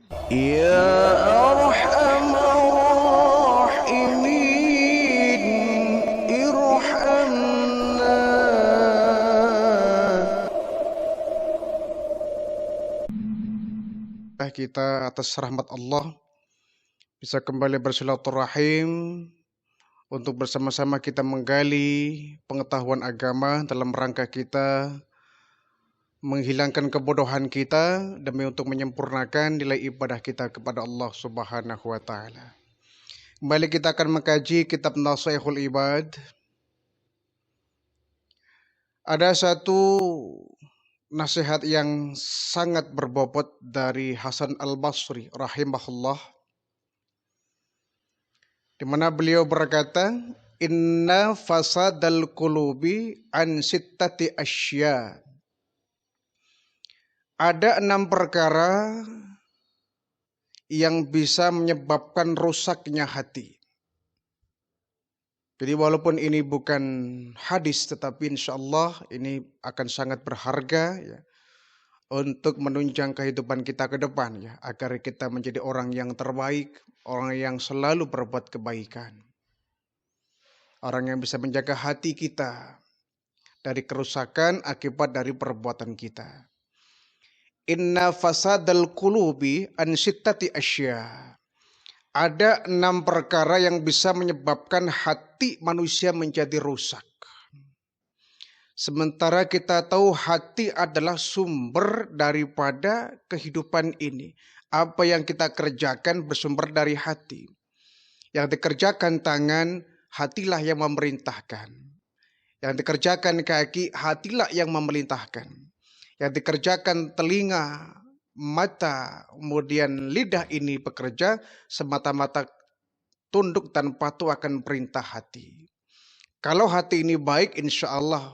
Ya Arhamar Rahimin, irhamna. Kita atas rahmat Allah bisa kembali bersilaturahim untuk bersama-sama kita menggali pengetahuan agama dalam rangka kita menghilangkan kebodohan kita demi untuk menyempurnakan nilai ibadah kita kepada Allah Subhanahu wa taala. Kembali kita akan mengkaji kitab Nasihatul Ibad. Ada satu nasihat yang sangat berbobot dari Hasan Al-Basri rahimahullah, di mana beliau berkata, "Inna fasadal qulubi an sittati asya." Ada 6 perkara yang bisa menyebabkan rusaknya hati. Jadi walaupun ini bukan hadis, tetapi insya Allah ini akan sangat berharga ya, untuk menunjang kehidupan kita ke depan ya, agar kita menjadi orang yang terbaik, orang yang selalu berbuat kebaikan. Orang yang bisa menjaga hati kita dari kerusakan akibat dari perbuatan kita. Inna fasadal qulubi an sittati asya. Ada 6 perkara yang bisa menyebabkan hati manusia menjadi rusak. Sementara kita tahu hati adalah sumber daripada kehidupan ini. Apa yang kita kerjakan bersumber dari hati. Yang dikerjakan tangan, hatilah yang memerintahkan. Yang dikerjakan kaki, hatilah yang memerintahkan. Yang dikerjakan telinga, mata, kemudian lidah ini bekerja semata-mata tunduk dan patuh akan perintah hati. Kalau hati ini baik, insya Allah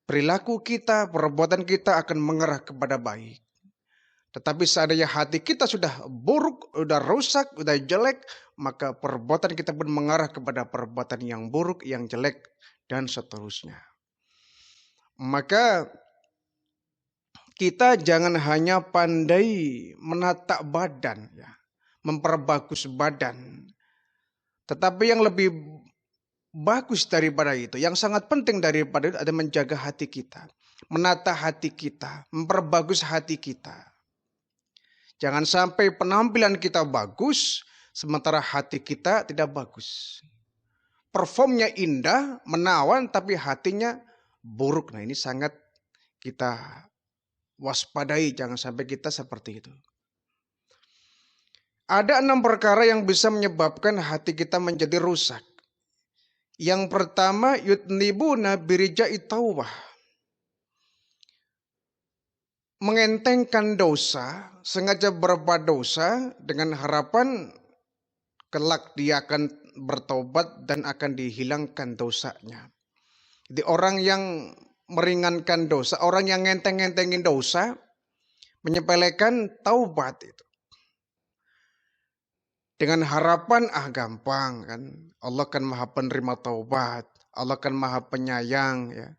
perilaku kita, perbuatan kita akan mengarah kepada baik. Tetapi seandainya hati kita sudah buruk, sudah rusak, sudah jelek, maka perbuatan kita pun mengarah kepada perbuatan yang buruk, yang jelek, dan seterusnya. Maka kita jangan hanya pandai menata badan, ya, memperbagus badan. Tetapi yang lebih bagus daripada itu, yang sangat penting daripada itu adalah menjaga hati kita. Menata hati kita, memperbagus hati kita. Jangan sampai penampilan kita bagus, sementara hati kita tidak bagus. Performnya indah, menawan, tapi hatinya buruk. Nah ini sangat kita waspadai, jangan sampai kita seperti itu. Ada 6 perkara yang bisa menyebabkan hati kita menjadi rusak. Yang pertama, yudnibuna birijai taubah. Mengentengkan dosa, sengaja berbuat dosa dengan harapan kelak dia akan bertobat dan akan dihilangkan dosanya. Jadi orang yang meringankan dosa, orang yang ngenteng-ngentengin dosa, menyepelekan taubat itu. Dengan harapan gampang kan, Allah kan maha penerima taubat, Allah kan maha penyayang ya.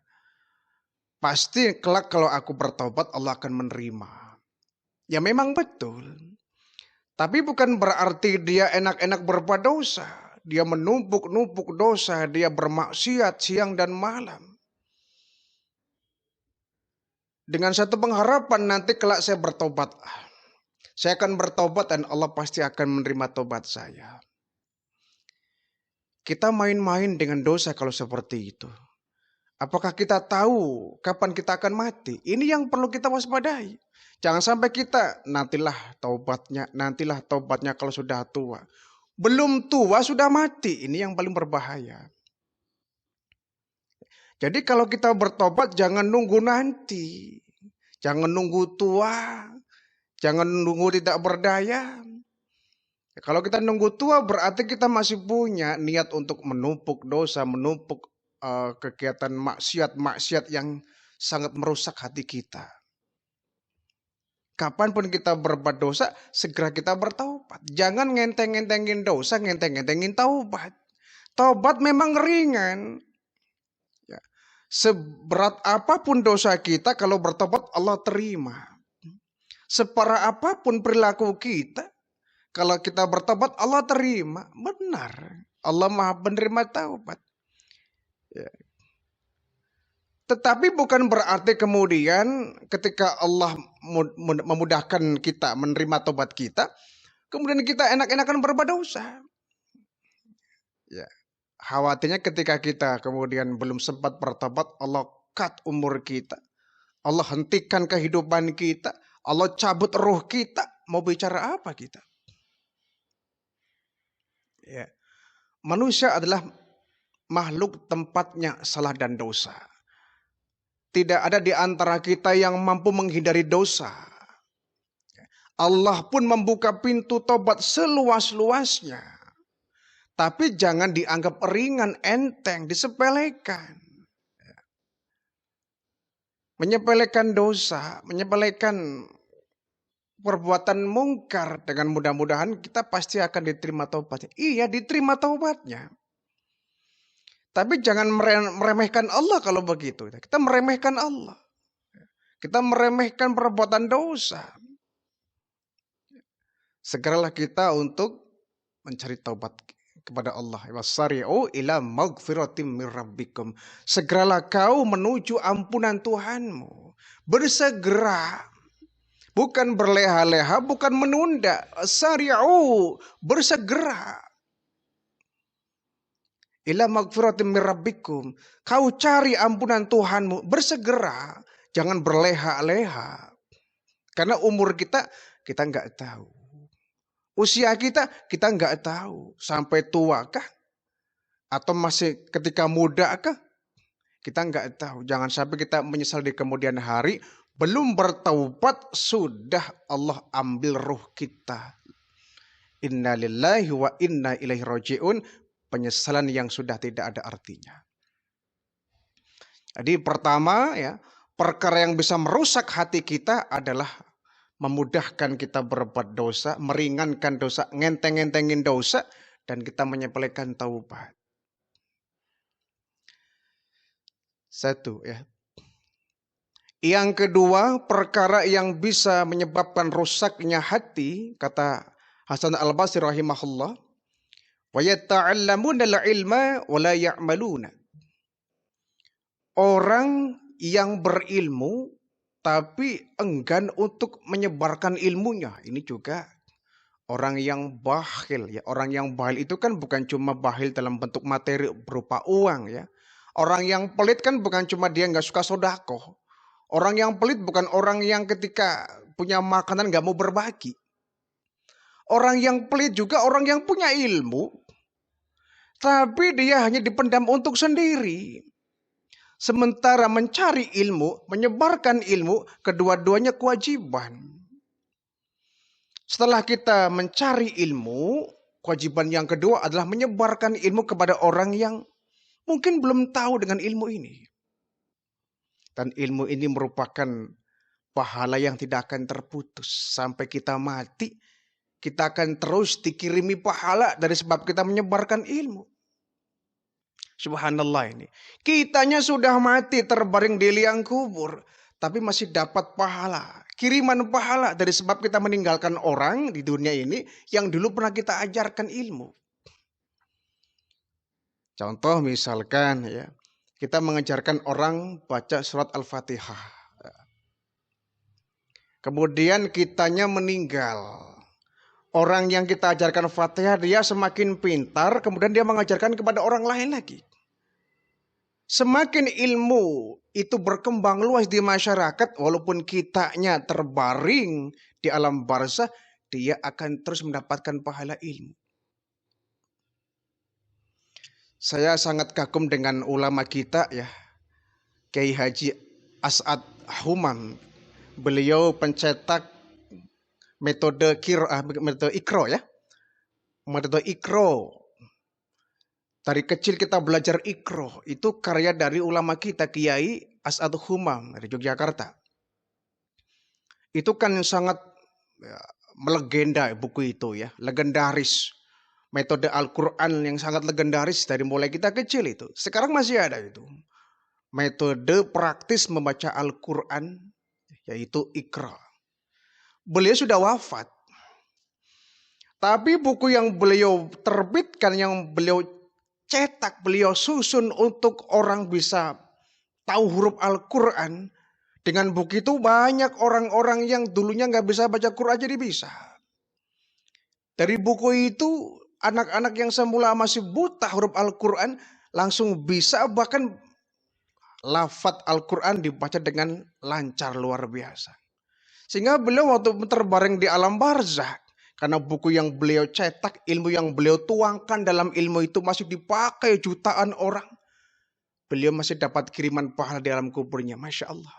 Pasti kelak kalau aku bertaubat Allah akan menerima. Ya memang betul. Tapi bukan berarti dia enak-enak berbuat dosa. Dia menumpuk-numpuk dosa, dia bermaksiat siang dan malam. Dengan satu pengharapan nanti kelak saya bertobat. Saya akan bertobat dan Allah pasti akan menerima tobat saya. Kita main-main dengan dosa kalau seperti itu. Apakah kita tahu kapan kita akan mati? Ini yang perlu kita waspadai. Jangan sampai kita nantilah taubatnya kalau sudah tua. Belum tua sudah mati. Ini yang paling berbahaya. Jadi kalau kita bertobat jangan nunggu nanti. Jangan nunggu tua. Jangan nunggu tidak berdaya. Kalau kita nunggu tua berarti kita masih punya niat untuk menumpuk dosa, menumpuk kegiatan maksiat yang sangat merusak hati kita. Kapanpun kita berbuat dosa, segera kita bertaubat. Jangan ngenteng-ngentengin dosa, ngenteng-ngentengin taubat. Taubat memang ringan. Ya. Seberat apapun dosa kita, kalau bertobat Allah terima. Separah apapun perilaku kita, kalau kita bertobat Allah terima. Benar. Allah Maha penerima taubat. Ya. Tetapi bukan berarti kemudian ketika Allah memudahkan kita menerima tobat kita, kemudian kita enak-enakan berbuat dosa. Ya. Khawatirnya ketika kita kemudian belum sempat bertobat, Allah cut umur kita. Allah hentikan kehidupan kita. Allah cabut roh kita. Mau bicara apa kita? Ya. Manusia adalah makhluk tempatnya salah dan dosa. Tidak ada di antara kita yang mampu menghindari dosa. Allah pun membuka pintu tobat seluas-luasnya. Tapi jangan dianggap ringan, enteng, disepelekan. Menyepelekan dosa, menyepelekan perbuatan mungkar, dengan mudah-mudahan kita pasti akan diterima taubatnya. Iya, diterima taubatnya. Tapi jangan meremehkan Allah kalau begitu. Kita meremehkan Allah. Kita meremehkan perbuatan dosa. Segeralah kita untuk mencari taubat kepada Allah. Wasari'u ila maghfiratim mir rabbikum. Segeralah kau menuju ampunan Tuhanmu. Bersegera. Bukan berleha-leha, bukan menunda. Sari'u, bersegera. Ila maghfiratim mir rabbikum. Kau cari ampunan Tuhanmu, bersegera. Jangan berleha-leha. Karena umur kita nggak tahu. Usia kita nggak tahu. Sampai tua kah? Atau masih ketika muda kah? Kita nggak tahu. Jangan sampai kita menyesal di kemudian hari. Belum bertaubat, sudah Allah ambil ruh kita. Inna lillahi wa inna ilaihi raji'un. Penyesalan yang sudah tidak ada artinya. Jadi pertama ya, perkara yang bisa merusak hati kita adalah memudahkan kita berbuat dosa, meringankan dosa, ngenteng-ngentengin dosa, dan kita menyepelekan taubat. Satu ya. Yang kedua, perkara yang bisa menyebabkan rusaknya hati, kata Hasan Al-Basri rahimahullah, wa yata'allamuna al-ilma wa la ya'maluna. Orang yang berilmu tapi enggan untuk menyebarkan ilmunya. Ini juga orang yang bakhil ya. Orang yang bakhil itu kan bukan cuma bakhil dalam bentuk materi berupa uang ya. Orang yang pelit kan bukan cuma dia nggak suka sedekah. Orang yang pelit bukan orang yang ketika punya makanan nggak mau berbagi. Orang yang pelit juga orang yang punya ilmu, tapi dia hanya dipendam untuk sendiri. Sementara mencari ilmu, menyebarkan ilmu, kedua-duanya kewajiban. Setelah kita mencari ilmu, kewajiban yang kedua adalah menyebarkan ilmu kepada orang yang mungkin belum tahu dengan ilmu ini. Dan ilmu ini merupakan pahala yang tidak akan terputus. Sampai kita mati, kita akan terus dikirimi pahala dari sebab kita menyebarkan ilmu. Subhanallah ini. Kitanya sudah mati terbaring di liang kubur. Tapi masih dapat pahala. Kiriman pahala dari sebab kita meninggalkan orang di dunia ini yang dulu pernah kita ajarkan ilmu. Contoh misalkan ya. Kita mengajarkan orang baca surat Al-Fatihah. Kemudian kitanya meninggal. Orang yang kita ajarkan Fatihah dia semakin pintar. Kemudian dia mengajarkan kepada orang lain lagi. Semakin ilmu itu berkembang luas di masyarakat, walaupun kitanya terbaring di alam barzah, dia akan terus mendapatkan pahala ilmu. Saya sangat kagum dengan ulama kita ya, Kiai Haji As'ad Humam. Beliau pencetak metode Iqra ya. Metode Iqra. Dari kecil kita belajar Iqra, itu karya dari ulama kita Kiai As'ad Humam dari Yogyakarta. Itu kan sangat ya, melegenda buku itu ya, legendaris. Metode Al-Quran yang sangat legendaris dari mulai kita kecil itu. Sekarang masih ada itu. Metode praktis membaca Al-Quran yaitu Iqra. beliau sudah wafat. Tapi buku yang beliau terbitkan, yang beliau cetak, beliau susun untuk orang bisa tahu huruf Al-Quran. Dengan buku itu banyak orang-orang yang dulunya nggak bisa baca Quran jadi bisa. Dari buku itu anak-anak yang semula masih buta huruf Al-Quran langsung bisa, bahkan lafaz Al-Quran dibaca dengan lancar luar biasa. Sehingga beliau waktu terbaring di alam barzakh, karena buku yang beliau cetak, ilmu yang beliau tuangkan dalam ilmu itu masih dipakai jutaan orang. Beliau masih dapat kiriman pahala di alam kuburnya. Masya Allah.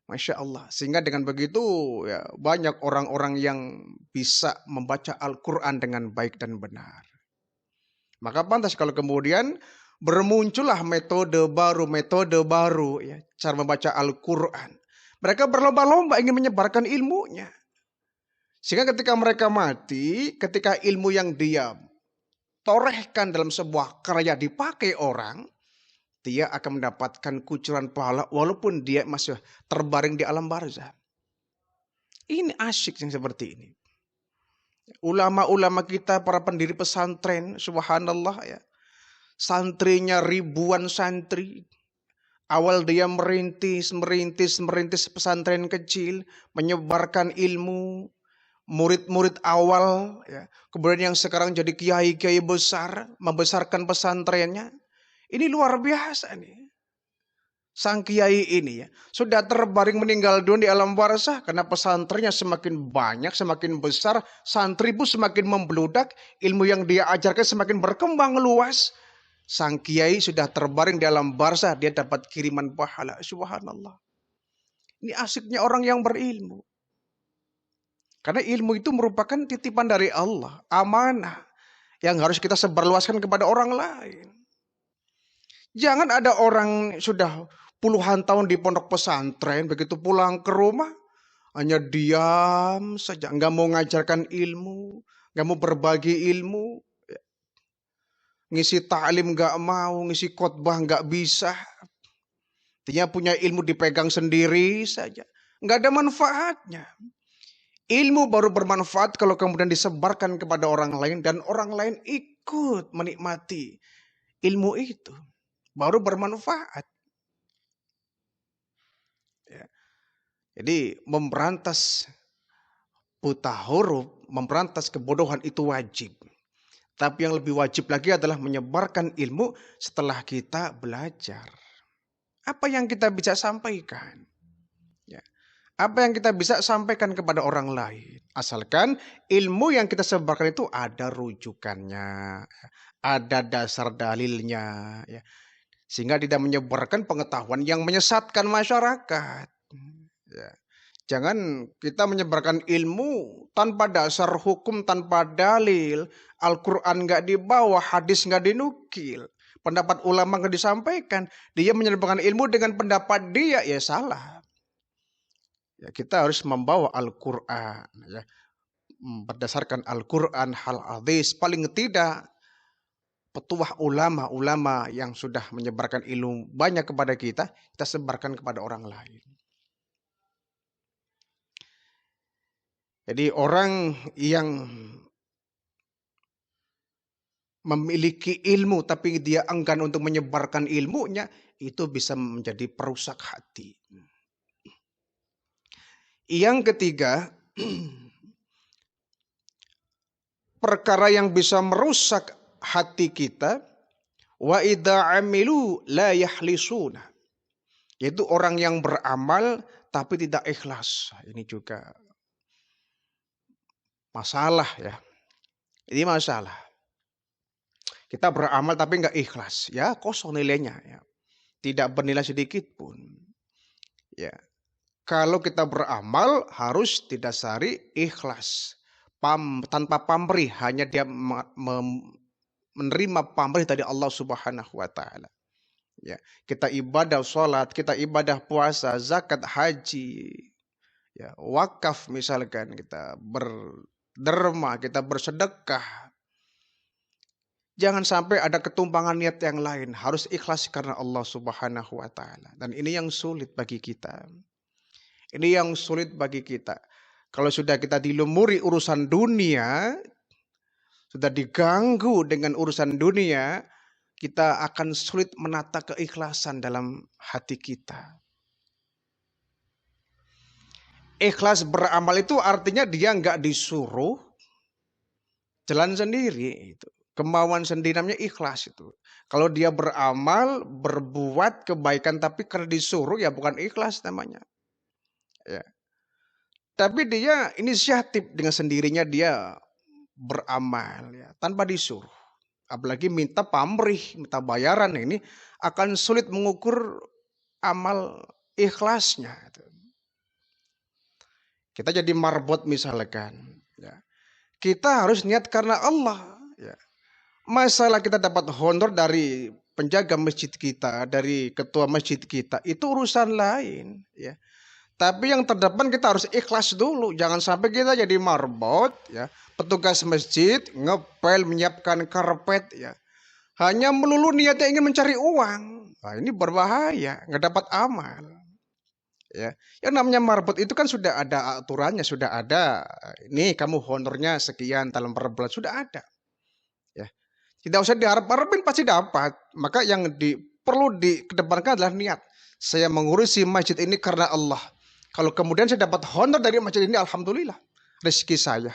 Masya Allah. Sehingga dengan begitu ya, banyak orang-orang yang bisa membaca Al-Quran dengan baik dan benar. Maka pantas kalau kemudian bermuncullah metode baru ya, cara membaca Al-Quran. Mereka berlomba-lomba ingin menyebarkan ilmunya. Sehingga ketika mereka mati, ketika ilmu yang dia torehkan dalam sebuah karya dipakai orang, dia akan mendapatkan kucuran pahala walaupun dia masih terbaring di alam barzakh. Ini asyik yang seperti ini. Ulama-ulama kita, para pendiri pesantren, subhanallah ya. Santrinya ribuan santri. Awal dia merintis pesantren kecil, menyebarkan ilmu, murid-murid awal, ya. Kemudian yang sekarang jadi kiai-kiai besar, membesarkan pesantrennya. Ini luar biasa nih. Sang kiai ini ya, sudah terbaring meninggal dunia di alam barzakh karena pesantrennya semakin banyak, semakin besar, santri pun semakin membludak, ilmu yang dia ajarkan semakin berkembang luas. Sang kiai sudah terbaring di alam barzakh, dia dapat kiriman pahala. Subhanallah. Ini asiknya orang yang berilmu. Karena ilmu itu merupakan titipan dari Allah, amanah yang harus kita sebarluaskan kepada orang lain. Jangan ada orang sudah puluhan tahun di pondok pesantren, begitu pulang ke rumah hanya diam saja, nggak mau ngajarkan ilmu, nggak mau berbagi ilmu, ngisi ta'lim nggak mau, ngisi khotbah nggak bisa. Dia punya ilmu dipegang sendiri saja, nggak ada manfaatnya. Ilmu baru bermanfaat kalau kemudian disebarkan kepada orang lain dan orang lain ikut menikmati ilmu itu. Baru bermanfaat. Ya. Jadi memberantas buta huruf, memberantas kebodohan itu wajib. Tapi yang lebih wajib lagi adalah menyebarkan ilmu setelah kita belajar. Apa yang kita bisa sampaikan? Ya. Apa yang kita bisa sampaikan kepada orang lain. Asalkan ilmu yang kita sebarkan itu ada rujukannya. Ada dasar dalilnya. Ya. Sehingga tidak menyebarkan pengetahuan yang menyesatkan masyarakat. Ya. Jangan kita menyebarkan ilmu tanpa dasar hukum, tanpa dalil. Al-Quran nggak dibawa, hadis nggak dinukil. Pendapat ulama nggak disampaikan. Dia menyebarkan ilmu dengan pendapat dia, ya salah. Ya, kita harus membawa Al-Quran. Ya. Berdasarkan Al-Quran, hal hadis. Paling tidak petuah ulama-ulama yang sudah menyebarkan ilmu banyak kepada kita, kita sebarkan kepada orang lain. Jadi orang yang memiliki ilmu tapi dia enggan untuk menyebarkan ilmunya, itu bisa menjadi perusak hati. Yang ketiga, perkara yang bisa merusak hati kita, wa idza amilu la yahlisuna. Yaitu orang yang beramal tapi tidak ikhlas. Ini juga masalah ya. Ini masalah. Kita beramal tapi enggak ikhlas, ya kosong nilainya ya. Tidak bernilai sedikit pun. Ya. Kalau kita beramal harus didasari ikhlas. Tanpa pamrih, hanya dia menerima pamrih dari Allah Subhanahu wa taala. Ya, kita ibadah sholat, kita ibadah puasa, zakat, haji, ya, wakaf misalkan, kita berderma, kita bersedekah. Jangan sampai ada ketumpangan niat yang lain, harus ikhlas karena Allah Subhanahu wa taala. Dan ini yang sulit bagi kita. Ini yang sulit bagi kita. Kalau sudah kita dilumuri urusan dunia, sudah diganggu dengan urusan dunia, kita akan sulit menata keikhlasan dalam hati kita. Ikhlas beramal itu artinya dia nggak disuruh, jalan sendiri. Itu kemauan sendiri, namanya ikhlas itu. Kalau dia beramal, berbuat kebaikan tapi karena disuruh, ya bukan ikhlas namanya. Ya. Tapi dia inisiatif dengan sendirinya dia beramal ya, tanpa disuruh. Apalagi minta pamrih, minta bayaran, ini akan sulit mengukur amal ikhlasnya. Kita jadi marbot misalkan, ya. Kita harus niat karena Allah. Ya. Masalah kita dapat honor dari penjaga masjid kita, dari ketua masjid kita, itu urusan lain. Ya. Tapi yang terdepan kita harus ikhlas dulu. Jangan sampai kita jadi marbot, ya, petugas masjid ngepel menyiapkan karpet, ya, hanya melulu niatnya ingin mencari uang. Nah, ini berbahaya, nggak dapat amal. Ya, yang namanya marbot itu kan sudah ada aturannya, sudah ada. Ini kamu honornya sekian dalam per bulan, sudah ada. Ya, tidak usah diharap-harapin, pasti dapat. Maka yang perlu dikedepankan adalah niat. Saya mengurusi masjid ini karena Allah. Kalau kemudian saya dapat honor dari masjid ini, alhamdulillah, rezeki saya.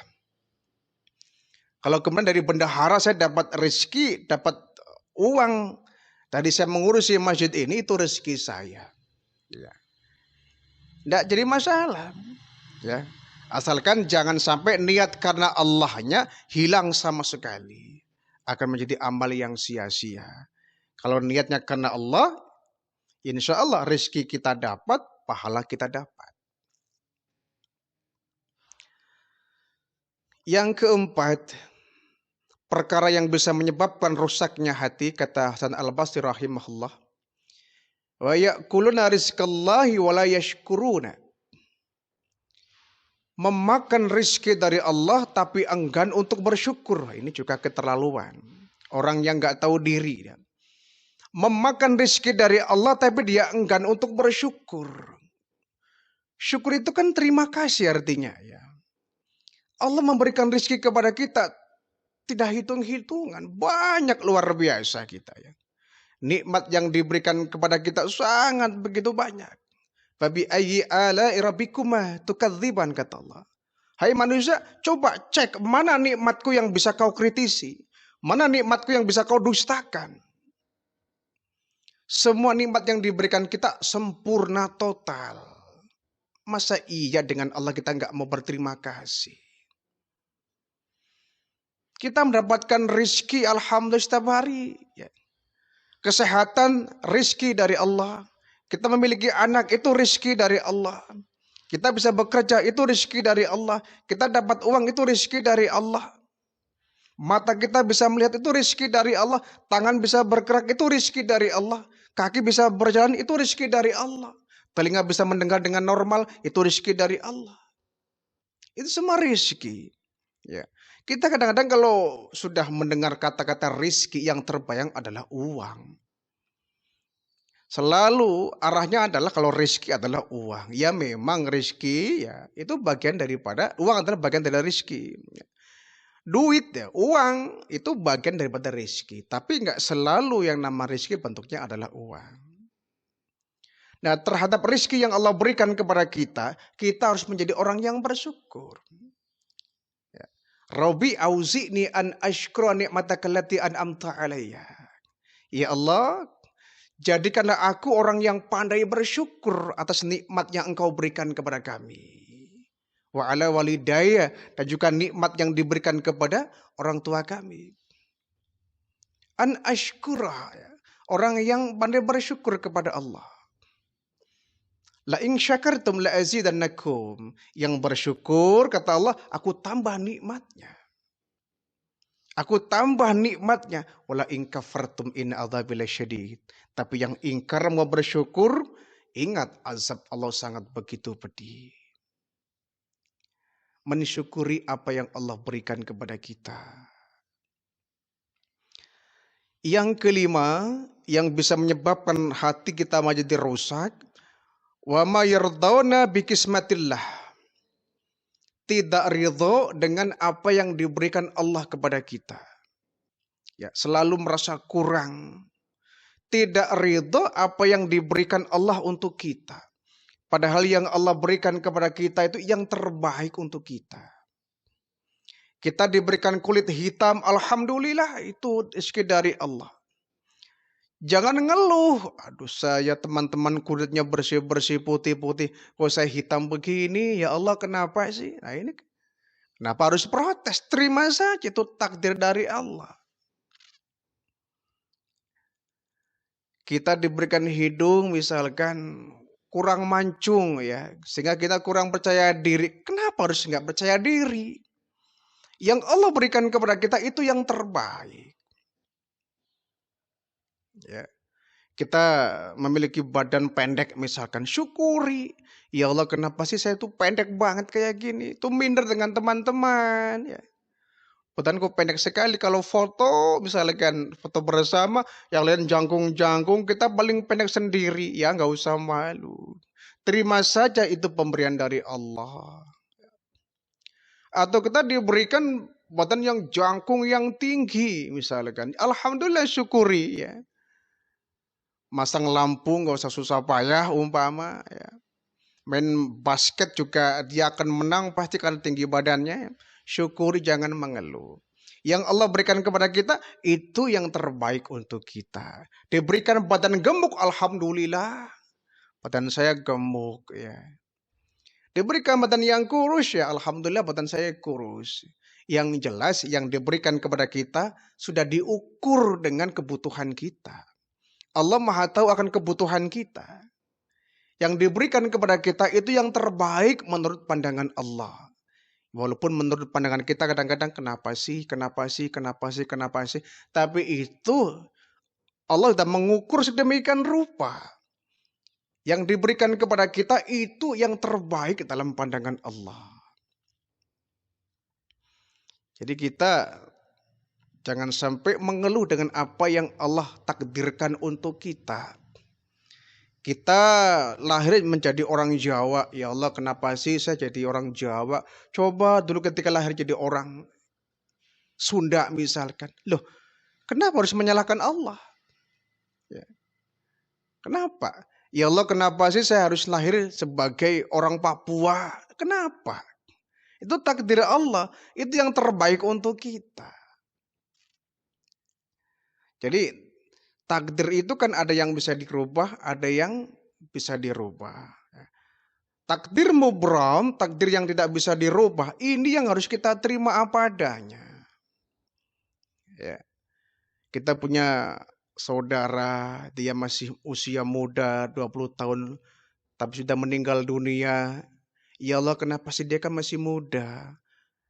Kalau kemudian dari bendahara saya dapat rezeki, dapat uang dari saya mengurusi masjid ini, itu rezeki saya. Ya. Tidak jadi masalah, ya. Asalkan jangan sampai niat karena Allahnya hilang sama sekali, akan menjadi amal yang sia-sia. Kalau niatnya karena Allah, insya Allah rezeki kita dapat, pahala kita dapat. Yang keempat, perkara yang bisa menyebabkan rusaknya hati, kata Hasan Al-Basri rahimahullah, wa ya'kuluna rizqallahi wa la yashkuruna. Memakan rizki dari Allah tapi enggan untuk bersyukur. Ini juga keterlaluan. Orang yang nggak tahu diri. Memakan rizki dari Allah tapi dia enggan untuk bersyukur. Syukur itu kan terima kasih artinya. Ya. Allah memberikan rizki kepada kita tidak hitung-hitungan. Banyak, luar biasa kita. Ya. Nikmat yang diberikan kepada kita sangat begitu banyak. Fabi ayyi ala'i rabbikuma tukadziban, kata Allah. Hai manusia, coba cek mana nikmatku yang bisa kau kritisi, mana nikmatku yang bisa kau dustakan. Semua nikmat yang diberikan kita sempurna total. Masa iya dengan Allah kita nggak mau berterima kasih? Kita mendapatkan rizki alhamdulillah setiap hari. Ya. Kesehatan rizki dari Allah. Kita memiliki anak itu rizki dari Allah. Kita bisa bekerja itu rizki dari Allah. Kita dapat uang itu rizki dari Allah. Mata kita bisa melihat itu rizki dari Allah. Tangan bisa bergerak itu rizki dari Allah. Kaki bisa berjalan itu rizki dari Allah. Telinga bisa mendengar dengan normal itu rizki dari Allah. Itu semua rizki. Ya. Kita kadang-kadang kalau sudah mendengar kata-kata rizki, yang terbayang adalah uang. Selalu arahnya adalah kalau rizki adalah uang. Ya memang rizki ya itu bagian daripada, uang adalah bagian dari rizki. Duit ya, uang itu bagian daripada rizki. Tapi nggak selalu yang nama rizki bentuknya adalah uang. Nah, terhadap rizki yang Allah berikan kepada kita, kita harus menjadi orang yang bersyukur. Rabbi auzi'ni an ashkura ni'mataka allati an'amta alayya. Ya Allah, jadikanlah aku orang yang pandai bersyukur atas nikmat yang Engkau berikan kepada kami. Wa ala walidayya, dan juga nikmat yang diberikan kepada orang tua kami. An ashkura, orang yang pandai bersyukur kepada Allah. La in syakartum la azidannakum. Yang bersyukur, kata Allah, aku tambah nikmatnya. Aku tambah nikmatnya. Wala in kafartum in adzabi lasyadid. Tapi yang ingkar mau bersyukur, ingat azab Allah sangat begitu pedih. Mensyukuri apa yang Allah berikan kepada kita. Yang kelima, yang bisa menyebabkan hati kita menjadi rusak, wa ma yardawna bi kismatillah. tidak ridho dengan apa yang diberikan Allah kepada kita. Ya, selalu merasa kurang. Tidak ridho apa yang diberikan Allah untuk kita. Padahal yang Allah berikan kepada kita itu yang terbaik untuk kita. Kita diberikan kulit hitam, alhamdulillah itu rezeki dari Allah. Jangan ngeluh, aduh saya teman-teman kulitnya bersih-bersih putih-putih, kok saya hitam begini, ya Allah kenapa sih? Nah ini kenapa harus protes? Terima saja, itu takdir dari Allah. Kita diberikan hidung misalkan kurang mancung ya, sehingga kita kurang percaya diri. Kenapa harus nggak percaya diri? Yang Allah berikan kepada kita itu yang terbaik. Ya. Kita memiliki badan pendek misalkan, syukuri. Ya Allah kenapa sih saya tuh pendek banget kayak gini? Itu minder dengan teman-teman ya. Badan kok pendek sekali, kalau foto misalkan foto bersama yang lain jangkung-jangkung, kita paling pendek sendiri, ya nggak usah malu. Terima saja itu pemberian dari Allah. Atau kita diberikan badan yang jangkung yang tinggi misalkan, alhamdulillah syukuri ya. Masang lampu nggak usah susah payah umpama ya. Main basket juga dia akan menang pasti karena tinggi badannya. Syukuri, jangan mengeluh. Yang Allah berikan kepada kita itu yang terbaik untuk kita. Diberikan badan gemuk, alhamdulillah. Badan saya gemuk ya. Diberikan badan yang kurus ya, alhamdulillah badan saya kurus. Yang jelas yang diberikan kepada kita sudah diukur dengan kebutuhan kita. Allah Maha tahu akan kebutuhan kita. Yang diberikan kepada kita itu yang terbaik menurut pandangan Allah. Walaupun menurut pandangan kita kadang-kadang kenapa sih. Tapi itu Allah sudah mengukur sedemikian rupa. Yang diberikan kepada kita itu yang terbaik dalam pandangan Allah. Jadi kita jangan sampai mengeluh dengan apa yang Allah takdirkan untuk kita. Kita lahir menjadi orang Jawa. Ya Allah kenapa sih saya jadi orang Jawa. Coba dulu ketika lahir jadi orang Sunda misalkan. Loh kenapa harus menyalahkan Allah? Ya. Kenapa? Ya Allah kenapa sih saya harus lahir sebagai orang Papua? Kenapa? Itu takdir Allah. Itu yang terbaik untuk kita. Jadi takdir itu kan ada yang bisa dirubah, ada yang bisa dirubah. Takdir mubram, takdir yang tidak bisa dirubah, ini yang harus kita terima apa adanya. Ya. Kita punya saudara, dia masih usia muda, 20 tahun, tapi sudah meninggal dunia. Ya Allah kenapa sih dia kan masih muda.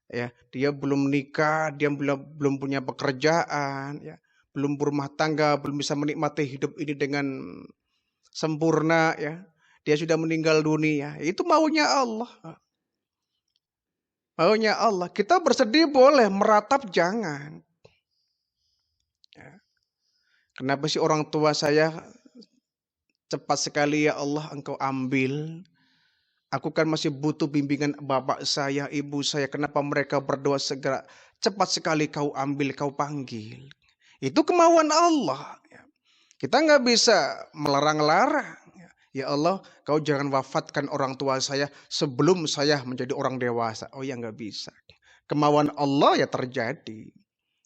Ya, dia belum nikah, dia belum punya pekerjaan, ya. Belum berumah tangga, belum bisa menikmati hidup ini dengan sempurna ya. Dia sudah meninggal dunia. Itu maunya Allah. Maunya Allah. Kita bersedih boleh, meratap jangan. Ya. Kenapa sih orang tua saya cepat sekali ya Allah engkau ambil. Aku kan masih butuh bimbingan bapak saya, ibu saya. Kenapa mereka berdoa segera. Cepat sekali kau ambil, kau panggil. Itu kemauan Allah. Kita nggak bisa melarang-larang. Ya Allah, kau jangan wafatkan orang tua saya sebelum saya menjadi orang dewasa. Oh ya nggak bisa. Kemauan Allah ya terjadi.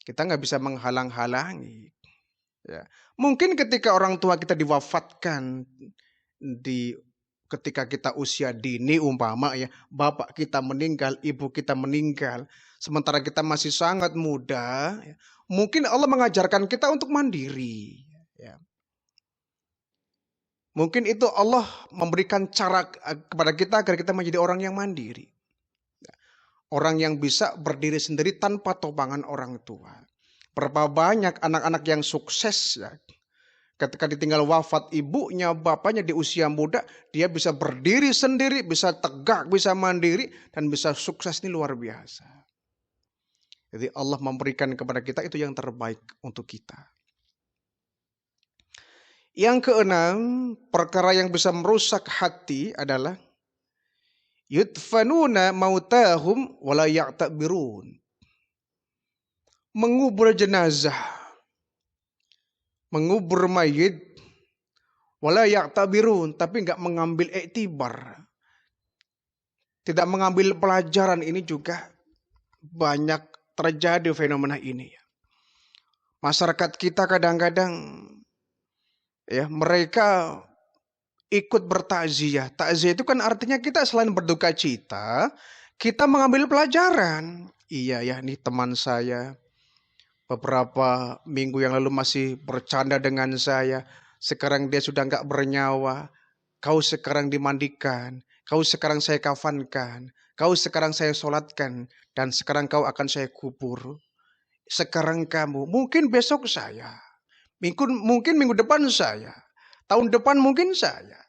Kita nggak bisa menghalang-halangi. Ya. Mungkin ketika orang tua kita diwafatkan ketika kita usia dini umpama ya, bapak kita meninggal, ibu kita meninggal, sementara kita masih sangat muda. Ya. Mungkin Allah mengajarkan kita untuk mandiri. Ya. Mungkin itu Allah memberikan cara kepada kita agar kita menjadi orang yang mandiri. Ya. Orang yang bisa berdiri sendiri tanpa topangan orang tua. Berapa banyak anak-anak yang sukses ya. Ketika ditinggal wafat ibunya, bapaknya di usia muda, dia bisa berdiri sendiri, bisa tegak, bisa mandiri, dan bisa sukses ini luar biasa. Jadi Allah memberikan kepada kita itu yang terbaik untuk kita. Yang keenam, perkara yang bisa merusak hati adalah Yudfanuna mautahum wala ya'tabirun. Mengubur jenazah, mengubur mayit, wala ya'tabirun, tapi enggak mengambil iktibar. Tidak mengambil pelajaran, ini juga banyak terjadi fenomena ini. Masyarakat kita kadang-kadang ya mereka ikut bertakziah. Takziah itu kan artinya kita selain berduka cita, kita mengambil pelajaran. Iya ya, nih teman saya beberapa minggu yang lalu masih bercanda dengan saya. Sekarang dia sudah nggak bernyawa. Kau sekarang dimandikan. Kau sekarang saya kafankan. Kau sekarang saya solatkan. Dan sekarang kau akan saya kubur. Sekarang kamu, mungkin besok saya. Mungkin minggu depan saya. Tahun depan mungkin saya.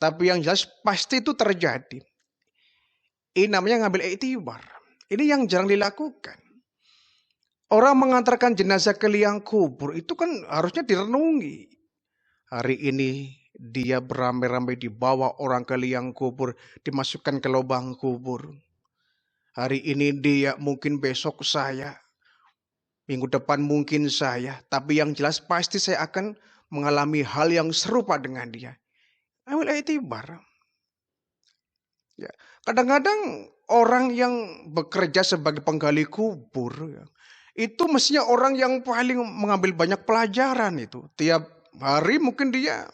Tapi yang jelas pasti itu terjadi. Ini namanya ngambil iktibar. Ini yang jarang dilakukan. Orang mengantarkan jenazah ke liang kubur itu kan harusnya direnungi. Hari ini dia beramai-ramai dibawa orang ke liang kubur, dimasukkan ke lubang kubur. Hari ini dia, mungkin besok saya. Minggu depan mungkin saya. Tapi yang jelas pasti saya akan mengalami hal yang serupa dengan dia. Ambil iktibar. Ya. Kadang-kadang orang yang bekerja sebagai penggali kubur ya, itu mestinya orang yang paling mengambil banyak pelajaran itu. Tiap hari mungkin dia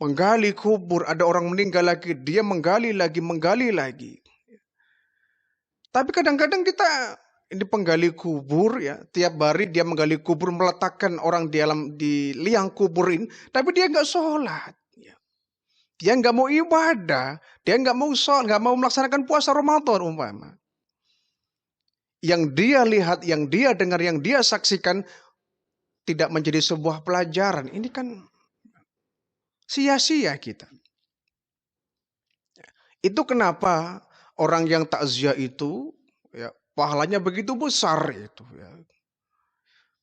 menggali kubur, ada orang meninggal lagi, dia menggali lagi. Tapi kadang-kadang kita ini penggali kubur ya, tiap hari dia menggali kubur, meletakkan orang di liang kubur ini, tapi dia nggak sholat. Dia nggak mau ibadah, dia nggak mau sholat, nggak mau melaksanakan puasa Ramadan umpama. Yang dia lihat, yang dia dengar, yang dia saksikan tidak menjadi sebuah pelajaran. Ini kan sia-sia kita. Itu kenapa orang yang takziah itu ya, pahalanya begitu besar itu. Ya.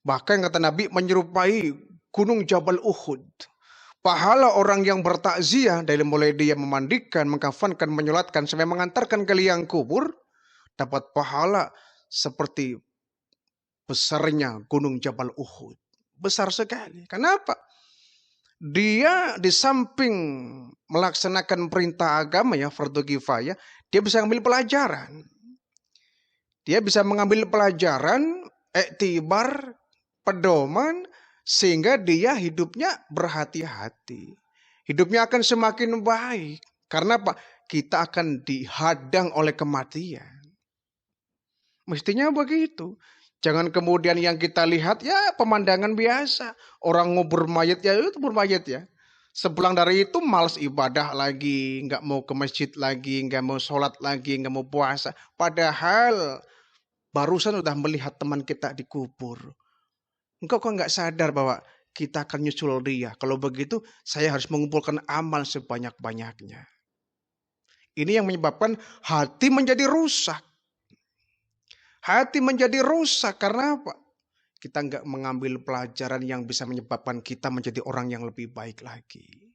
Bahkan kata Nabi menyerupai gunung Jabal Uhud. Pahala orang yang bertakziah dari mulai dia memandikan, mengkafankan, menyolatkan sampai mengantarkan ke liang kubur dapat pahala seperti besarnya gunung Jabal Uhud. Besar sekali. Kenapa? Dia di samping melaksanakan perintah agama ya, fardu kifayah, dia bisa mengambil pelajaran. Dia bisa mengambil pelajaran, iktibar, pedoman, sehingga dia hidupnya berhati-hati. Hidupnya akan semakin baik. Karena apa? Kita akan dihadang oleh kematian. Mestinya begitu. Jangan kemudian yang kita lihat ya pemandangan biasa. Orang ngubur mayat ya itu ngubur mayat ya. Sepulang dari itu malas ibadah lagi. Nggak mau ke masjid lagi. Nggak mau sholat lagi. Nggak mau puasa. Padahal barusan udah melihat teman kita dikubur. Engkau kok nggak sadar bahwa kita akan nyusul dia. Kalau begitu saya harus mengumpulkan amal sebanyak-banyaknya. Ini yang menyebabkan hati menjadi rusak. Hati menjadi rusak karena apa? Kita nggak mengambil pelajaran yang bisa menyebabkan kita menjadi orang yang lebih baik lagi.